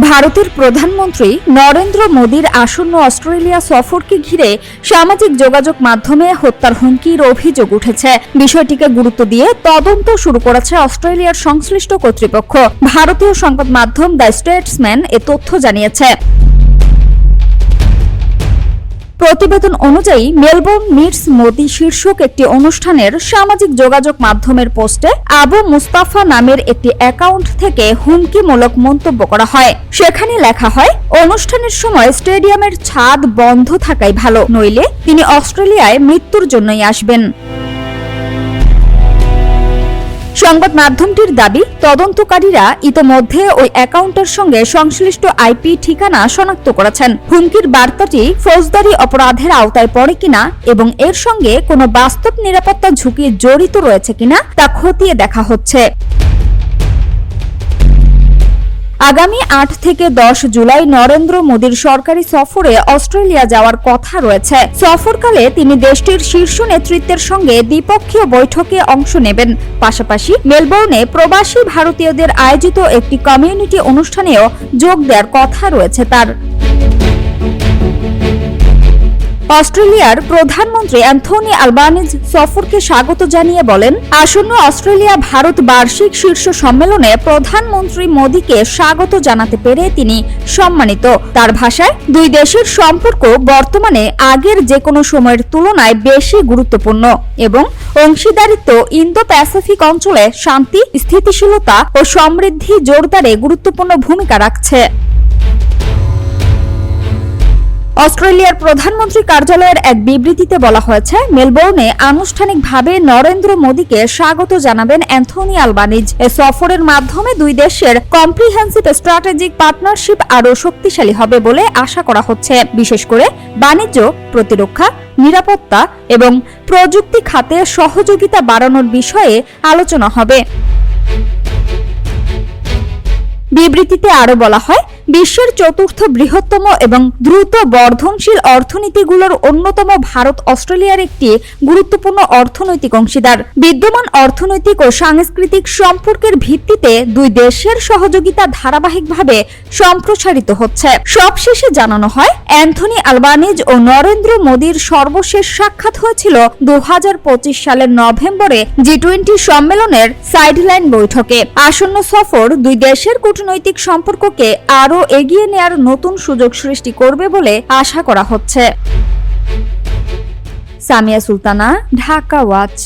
ভারতের প্রধানমন্ত্রী নরেন্দ্র মোদীর আসন্ন অস্ট্রেলিয়া সফরকে ঘিরে সামাজিক যোগাযোগ মাধ্যমে হত্যার হুমকির অভিযোগ উঠেছে। বিষয়টিকে গুরুত্ব দিয়ে তদন্ত শুরু করেছে অস্ট্রেলিয়ার সংশ্লিষ্ট কর্তৃপক্ষ। ভারতীয় সংবাদ মাধ্যম দ্য স্টেটসম্যান এ তথ্য জানিয়েছে। প্রতিবেদন অনুযায়ী মেলবোর্ন মিটস মোদি শীর্ষক একটি অনুষ্ঠানের সামাজিক যোগাযোগ মাধ্যমের পোস্টে আবু মুস্তাফা নামের একটি অ্যাকাউন্ট থেকে হুমকিমূলক মন্তব্য করা হয়। সেখানে লেখা হয়, অনুষ্ঠানের সময় স্টেডিয়ামের ছাদ বন্ধ থাকাই ভালো, নইলে তিনি অস্ট্রেলিয়ায় মৃত্যুর জন্যই আসবেন। সংবাদ মাধ্যমটির দাবি, তদন্তকারীরা ইতোমধ্যে ওই অ্যাকাউন্টের সঙ্গে সংশ্লিষ্ট আইপি ঠিকানা শনাক্ত করেছেন। হুমকির বার্তাটি ফৌজদারি অপরাধের আওতায় পড়ে কিনা এবং এর সঙ্গে কোনো বাস্তব নিরাপত্তা ঝুঁকি জড়িত রয়েছে কিনা তা খতিয়ে দেখা হচ্ছে। আগামী 8 থেকে 10 জুলাই নরেন্দ্র মোদীর সরকারি সফরে অস্ট্রেলিয়া যাওয়ার কথা রয়েছে। সফরকালে তিনি দেশটির শীর্ষ নেতৃত্বের সঙ্গে দ্বিপক্ষীয় বৈঠকে অংশ নেবেন। পাশাপাশি মেলবোর্নে প্রবাসী ভারতীয়দের আয়োজিত একটি কমিউনিটি অনুষ্ঠানেও যোগ দেওয়ার কথা রয়েছে তার। অস্ট্রেলিয়ার প্রধানমন্ত্রী অ্যান্থনি আলবানিজ সফরকে স্বাগত জানিয়ে বলেন, আসন্ন অস্ট্রেলিয়া ভারত বার্ষিক শীর্ষ সম্মেলনে প্রধানমন্ত্রী মোদীকে স্বাগত জানাতে পেরে তিনি সম্মানিত। তার ভাষায়, দুই দেশের সম্পর্ক বর্তমানে আগের যে কোনো সময়ের তুলনায় বেশি গুরুত্বপূর্ণ এবং অংশীদারিত্ব ইন্দো প্যাসিফিক অঞ্চলে শান্তি, স্থিতিশীলতা ও সমৃদ্ধি জোরদারে গুরুত্বপূর্ণ ভূমিকা রাখছে। অস্ট্রেলিয়ার প্রধানমন্ত্রী কার্যালয়ের এক বিবৃতিতে বলা হয়েছে, মেলবোর্নে আনুষ্ঠানিকভাবে নরেন্দ্র মোদীকে স্বাগত জানাবেন অ্যান্থনি আলবানিজ। এ সফরের মাধ্যমে দুই দেশের কম্প্রিহেন্সিভ স্ট্র্যাটেজিক পার্টনারশিপ আরও শক্তিশালী হবে বলে আশা করা হচ্ছে। বিশেষ করে বাণিজ্য, প্রতিরক্ষা, নিরাপত্তা এবং প্রযুক্তি খাতে সহযোগিতা বাড়ানোর বিষয়ে আলোচনা হবে। বিবৃতিতে আরও বলা হয়, বিশ্বের চতুর্থ বৃহত্তম এবং দ্রুত বর্ধনশীল অর্থনীতিগুলোর অন্যতম ভারত অস্ট্রেলিয়ার একটি গুরুত্বপূর্ণ অর্থনৈতিক অংশীদার। বিদ্যমান অর্থনৈতিক ও সাংস্কৃতিক সম্পর্কের ভিত্তিতে দুই দেশের সহযোগিতা ধারাবাহিকভাবে সম্প্রসারিত হচ্ছে। সবশেষে জানানো হয়, অ্যান্থনি আলবানিজ ও নরেন্দ্র মোদীর সর্বশেষ সাক্ষাৎ হয়েছিল 2025 সালের নভেম্বরে G20 সম্মেলনের সাইডলাইন বৈঠকে। আসন্ন সফর দুই দেশের কূটনৈতিক সম্পর্ককে আরও এগিয়ে নেয়ার নতুন সুযোগ সৃষ্টি করবে বলে আশা করা হচ্ছে। সামিয়া সুলতানা, ঢাকা ওয়াচ।